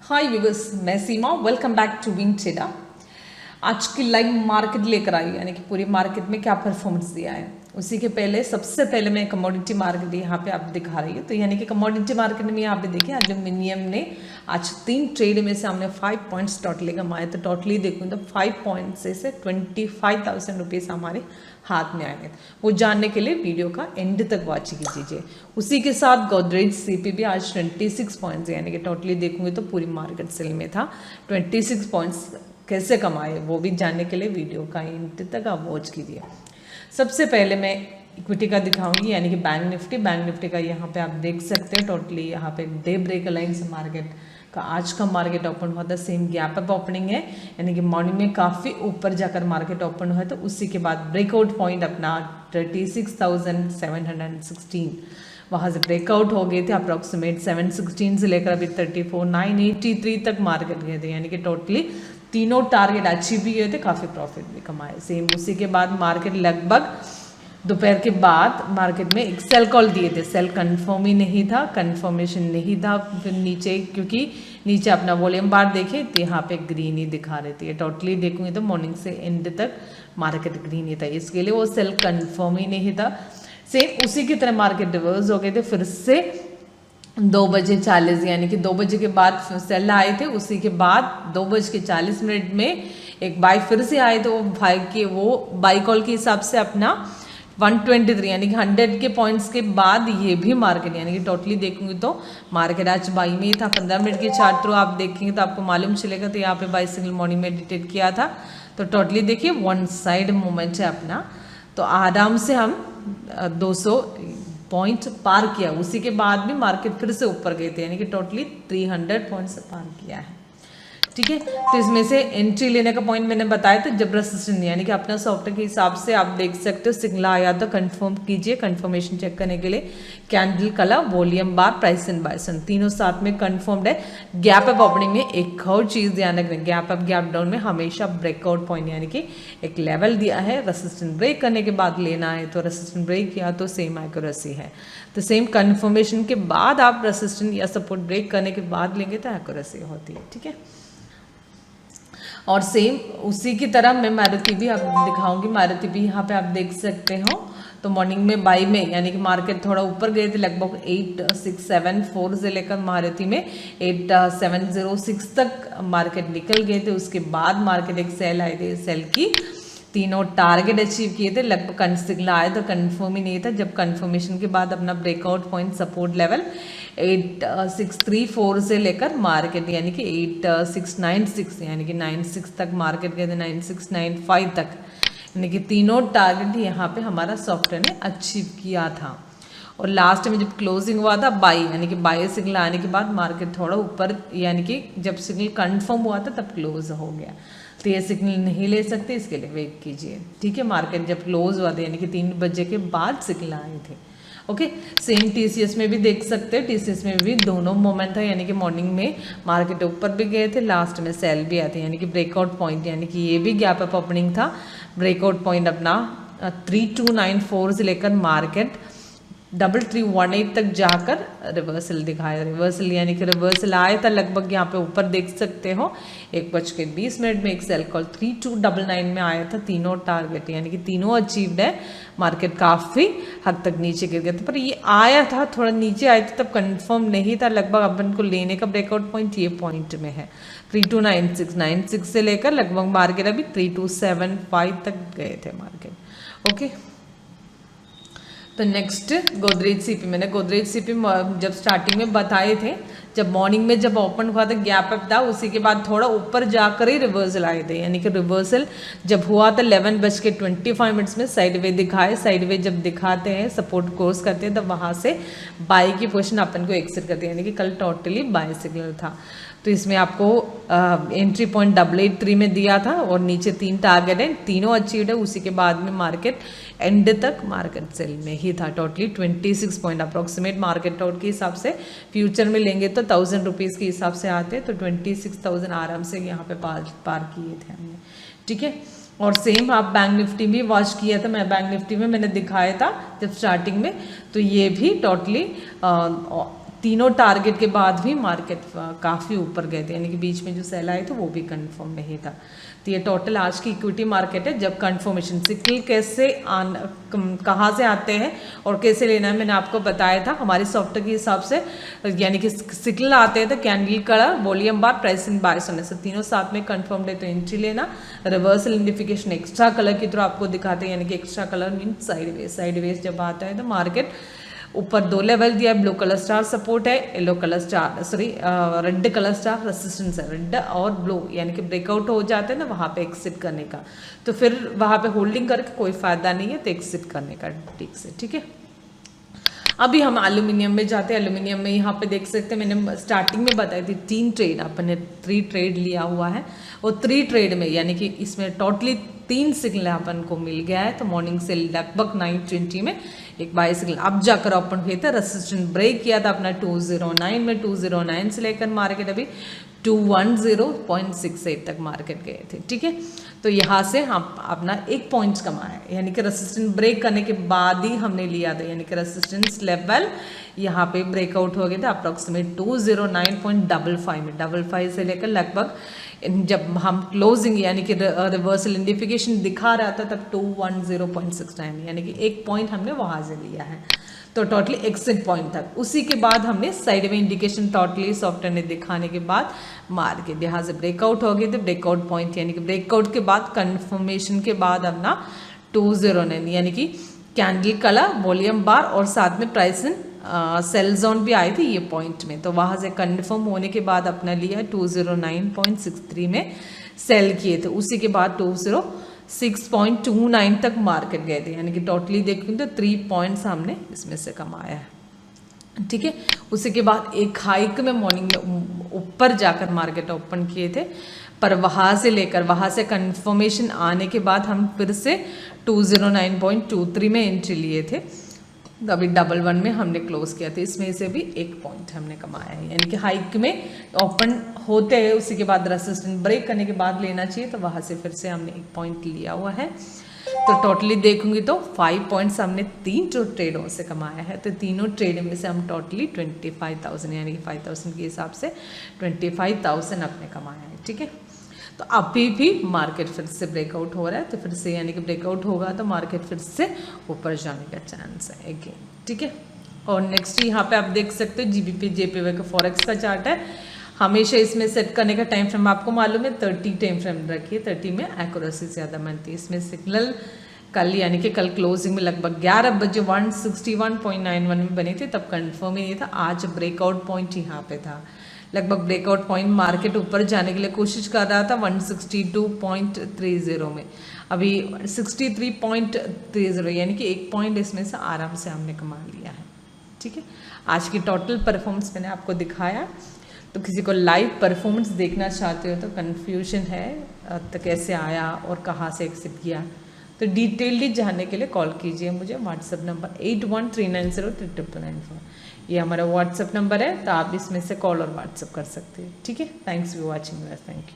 हाय viewers, मैं Seema. Welcome back to wing trader. आज की लाइव मार्केट लेकर आई, यानी कि पूरी मार्केट में क्या परफॉर्मेंस दिया है। उसी के पहले सबसे पहले मैं कमोडिटी मार्केट यहाँ पे आप दिखा रही हूँ। तो यानी कि कमोडिटी मार्केट में यहाँ पे देखिए, एल्यूमिनियम ने आज 3 ट्रेड में से हमने 5 पॉइंट्स टोटली कमाए। तो टोटली देखूँ तो 5 पॉइंट से 25,000 रुपीज़ हमारे हाथ में आए। वो जानने के लिए वीडियो का एंड तक वॉच कीजिए। उसी के साथ गोदरेज सीपी भी आज 26 पॉइंट्स, यानी कि टोटली देखूंगे तो पूरी मार्केट सेल में था। 26 पॉइंट्स कैसे कमाए वो भी जानने के लिए वीडियो का एंड तक आप वॉच कीजिए। सबसे पहले मैं इक्विटी का दिखाऊंगी, यानी कि बैंक निफ्टी का यहाँ पे आप देख सकते हैं। टोटली यहाँ पे डे ब्रेक लाइन से मार्केट का आज का मार्केट ओपन हुआ था। सेम गैप अप ओपनिंग है, यानी कि मॉर्निंग में काफ़ी ऊपर जाकर मार्केट ओपन हुआ। तो उसी के बाद ब्रेकआउट पॉइंट अपना 36,716 वहाँ से ब्रेकआउट हो गए थे। अप्रॉक्सीमेट 716 से लेकर अभी 34,983 तक मार्केट गए थे, यानी कि टोटली तीनों टारगेट अचीव भी हुए थे, काफ़ी प्रॉफिट भी कमाए। सेम उसी के बाद मार्केट लगभग दोपहर के बाद मार्केट में एक सेल कॉल दिए थे। सेल कंफर्म ही नहीं था, कंफर्मेशन नहीं था। फिर नीचे, क्योंकि नीचे अपना वॉल्यूम बार देखे तो यहाँ पे ग्रीन ही दिखा रही थी। टोटली देखूंगी तो मॉर्निंग से एंड तक मार्केट ग्रीन ही था, इसके लिए वो सेल कंफर्म ही नहीं था। सेम उसी की तरह मार्केट रिवर्स हो गए थे। फिर से 2:40 यानी कि 2 बजे के बाद सेल आए थे। उसी के बाद 2:40 में एक बाई फिर से आए थे। वो बाई कॉल के हिसाब से अपना 123 यानी कि 100 के पॉइंट्स के बाद ये भी मार्केट, यानी कि टोटली देखूंगी तो मार्केट आज बाई में ही था। 15 मिनट के चार्ट थ्रू आप देखेंगे तो आपको मालूम चलेगा। तो यहाँ पे बाई सिग्नल मॉर्निंग में डिटेक्ट किया था। तो टोटली देखिए वन साइड मूवमेंट है अपना। तो आराम से हम 200 पॉइंट पार किया। उसी के बाद भी मार्केट फिर से ऊपर गए थे, यानी कि टोटली 300 पॉइंट्स पार किया है। ठीक है, तो इसमें से एंट्री लेने का पॉइंट मैंने बताया था जब रेजिस्टेंस, यानी कि अपना सॉफ्टवेयर के हिसाब से आप देख सकते हो। सिग्नल आया तो कंफर्म कीजिए। कंफर्मेशन चेक करने के लिए candle colour, volume bar, price and bison तीनों साथ में कंफर्म्ड है। गैप अप ओपनिंग में एक और चीज ध्यान रखना, गैप अप गैप डाउन में हमेशा ब्रेकआउट पॉइंट, यानी कि एक लेवल दिया है, रेजिस्टेंस ब्रेक करने के बाद लेना है। तो रेजिस्टेंस ब्रेक किया तो सेम एक्यूरेसी है। तो सेम कंफर्मेशन के बाद आप रेजिस्टेंस या सपोर्ट ब्रेक करने के बाद लेंगे तो एक्यूरेसी होती है। ठीक है, और सेम उसी की तरह मैं मारुति भी आपको दिखाऊंगी। मारुति भी यहाँ पे आप देख सकते हो। तो मॉर्निंग में बाई में, यानी कि मार्केट थोड़ा ऊपर गए थे, लगभग 8674 से लेकर मारुति में 8706 तक मार्केट निकल गए थे। उसके बाद मार्केट एक सेल आए थे, सेल की तीनों टारगेट अचीव किए थे। लगभग सिग्नल आया तो कंफर्म ही नहीं था। जब कंफर्मेशन के बाद अपना ब्रेकआउट पॉइंट सपोर्ट लेवल 8634 से लेकर मार्केट, यानी कि 8696 यानी कि 96 तक मार्केट गए थे, 9695 तक, यानी कि तीनों टारगेट यहाँ पे हमारा सॉफ्टवेयर ने अचीव किया था। और लास्ट में जब क्लोजिंग हुआ था बाई, यानी कि बाई सिग्नल आने के बाद मार्केट थोड़ा ऊपर, यानी कि जब सिग्नल कंफर्म हुआ था तब क्लोज हो गया। तो ये सिग्नल नहीं ले सकते, इसके लिए वेट कीजिए। ठीक है, मार्केट जब क्लोज हुआ था, यानी कि 3 बजे के बाद सिग्नल आए थे। ओके, सेम टीसीएस में भी देख सकते हैं। टीसीएस में भी दोनों मोमेंट था, यानी कि मॉर्निंग में मार्केट ऊपर भी गए थे, लास्ट में सेल भी आते, यानी कि ब्रेकआउट पॉइंट, यानी कि ये भी गैप अप ओपनिंग था। ब्रेकआउट पॉइंट अपना 3294 से लेकर मार्केट 3318 तक जाकर रिवर्सल दिखाया। रिवर्सल यानी कि रिवर्सल आया था लगभग, यहाँ पे ऊपर देख सकते हो 1:20 में एक सेल कॉल 3299 में आया था। तीनों टारगेट, यानी कि तीनों अचीव्ड है। मार्केट काफ़ी हद तक नीचे गिर गया था, पर ये आया था, थोड़ा नीचे आया था, तब कंफर्म नहीं था। लगभग अपन को लेने का ब्रेकआउट पॉइंट ये पॉइंट में है, 3296 से लेकर लगभग मार्केट अभी 3275 तक गए थे मार्केट। ओके, तो नेक्स्ट गोदरेज सीपी, मैंने गोदरेज सीपी जब स्टार्टिंग में बताए थे, जब मॉर्निंग में जब ओपन हुआ था गैप अप था, उसी के बाद थोड़ा ऊपर जाकर ही रिवर्सल आए थे। यानी कि रिवर्सल जब हुआ था 11:25 में साइडवे दिखाए। साइडवे जब दिखाते हैं, सपोर्ट कोर्स करते हैं, तब वहाँ से बाई की पोजीशन अपन को एक्सिट करते हैं, यानी कि कल टोटली बाई सिग्नल था। तो इसमें आपको एंट्री पॉइंट 883 में दिया था और नीचे 3 टारगेट है, तीनों अचीव्ड है। उसी के बाद में मार्केट एंड तक मार्केट सेल में ही था। टोटली 26 पॉइंट अप्रोक्सीमेट मार्केट टोट के हिसाब से फ्यूचर में लेंगे तो 1000 रुपीज़ के हिसाब से आते, तो 26,000 आराम से यहाँ पे पार किए थे हमने। ठीक है, और सेम आप बैंक निफ्टी भी वॉच किया था, मैं बैंक निफ्टी में मैंने दिखाया था जब स्टार्टिंग में, तो ये भी टोटली तीनों टारगेट के बाद भी मार्केट काफ़ी ऊपर गए थे, यानी कि बीच में जो सेल आए थे वो भी कंफर्म नहीं था। तो ये टोटल आज की इक्विटी मार्केट है। जब कंफर्मेशन सिग्नल कैसे कहाँ से आते हैं और कैसे लेना है मैंने आपको बताया था हमारे सॉफ्टवेयर के हिसाब से, यानी कि सिग्नल आते हैं तो candle colour, volume bar, price in by होने से तीनों साथ में कंफर्म है तो एंट्री लेना। रिवर्सल इंडिफिकेशन एक्स्ट्रा कलर की तरह आपको दिखाते हैं, यानी कि एक्स्ट्रा कलर मीन साइडवेज जब आता है तो मार्केट ऊपर 2 लेवल दिया है, ब्लू कलर स्टार सपोर्ट है, yellow colour star red colour star resistance है, रेड और ब्लू यानी कि ब्रेकआउट हो जाते हैं ना वहाँ पे एक्सिट करने का, तो फिर वहाँ पे होल्डिंग करके कोई फायदा नहीं है, तो एक्सिट करने का ठीक से। ठीक है, अभी हम एल्यूमिनियम में जाते हैं। एल्यूमिनियम में यहाँ पे देख सकते हैं मैंने स्टार्टिंग में बताई थी 3 ट्रेड, अपने 3 ट्रेड लिया हुआ है, और 3 ट्रेड में यानी कि इसमें टोटली 3 सिग्नल अपन को मिल गया है। तो मॉर्निंग से लगभग 9:20 में एक बाय सिग्नल अब जाकर ओपन हुए थे, रेसिस्टेंस ब्रेक किया था अपना 209 में, 209 से लेकर मार्केट अभी 210.68 तक मार्केट गए थे। ठीक है, तो यहाँ से हम अपना 1 पॉइंट कमाया, यानी कि रेसिस्टेंस ब्रेक करने के बाद ही हमने लिया था, यानी कि रेसिस्टेंस लेवल यहाँ पे ब्रेकआउट हो गए थे अप्रॉक्सीमेट 209.55 में, 55 से लेकर लगभग जब हम क्लोजिंग यानी कि रिवर्सल इंडिफिकेशन दिखा रहा था तब 210.69, यानी कि 1 पॉइंट हमने वहाँ से लिया है, तो टोटली एक्सिट पॉइंट तक। उसी के बाद हमने साइड में इंडिकेशन टोटली सॉफ्टवेयर ने दिखाने के बाद मार्केट यहाँ से ब्रेकआउट हो गए थे, ब्रेकआउट पॉइंट यानी कि ब्रेकआउट के बाद कंफर्मेशन के बाद अपना 209 यानी कि कैंडल कलर, वॉल्यूम बार और साथ में प्राइस इन सेल जोन भी आए थे ये पॉइंट में, तो वहाँ से कंफर्म होने के बाद अपना लिया 209.63 में सेल किए थे। उसी के बाद 206.29 तक मार्केट गए थे, यानी कि टोटली देखें तो 3 पॉइंट्स हमने इसमें से कमाया है। ठीक है, उसी के बाद एक हाइक में मॉर्निंग में ऊपर जाकर मार्केट ओपन किए थे, पर वहाँ से लेकर वहाँ से कंफर्मेशन आने के बाद हम फिर से 209.23 में एंट्री लिए थे, अभी 11 में हमने क्लोज किया था, इसमें से भी 1 पॉइंट हमने कमाया है, यानी कि हाइक में ओपन होते हैं उसी के बाद रेसिस्टेंस ब्रेक करने के बाद लेना चाहिए, तो वहाँ से फिर से हमने 1 पॉइंट लिया हुआ है। तो टोटली देखूंगी तो 5 पॉइंट्स हमने 3 ट्रेडों से कमाया है, तो तीनों ट्रेड में से हम टोटली 25,000 यानी कि 5,000 के हिसाब से 25,000 अपने कमाया है। ठीक है, तो अभी भी मार्केट फिर से ब्रेकआउट हो रहा है, तो फिर से यानी कि ब्रेकआउट होगा तो मार्केट फिर से ऊपर जाने का चांस है अगेन। ठीक है, और नेक्स्ट यहाँ पे आप देख सकते हो जीबीपी जेपीवाई का फॉरेक्स का चार्ट है, हमेशा इसमें सेट करने का टाइम फ्रेम आपको मालूम है 30 टाइम फ्रेम रखिए, 30 में एक्यूरेसी ज़्यादा बनती है। इसमें सिग्नल कल यानी कि कल क्लोजिंग में लगभग 11 बजे 161.91 में बनी थी, तब कंफर्म ही नहीं था। आज ब्रेकआउट पॉइंट यहाँ पे था, लगभग ब्रेकआउट पॉइंट मार्केट ऊपर जाने के लिए कोशिश कर रहा था 162.30 में, अभी 63.30 यानी कि 1 पॉइंट इसमें से आराम से हमने कमा लिया है। ठीक है, आज की टोटल परफॉर्मेंस मैंने आपको दिखाया, तो किसी को लाइव परफॉर्मेंस देखना चाहते हो तो कन्फ्यूजन है तो कैसे आया और कहाँ से एक्सिट किया, तो डिटेलली जानने के लिए कॉल कीजिए मुझे, व्हाट्सएप नंबर 8139039994, ये हमारा व्हाट्सएप नंबर है, तो आप इसमें से कॉल और व्हाट्सएप कर सकते हैं। ठीक है, thanks for watching, thank you.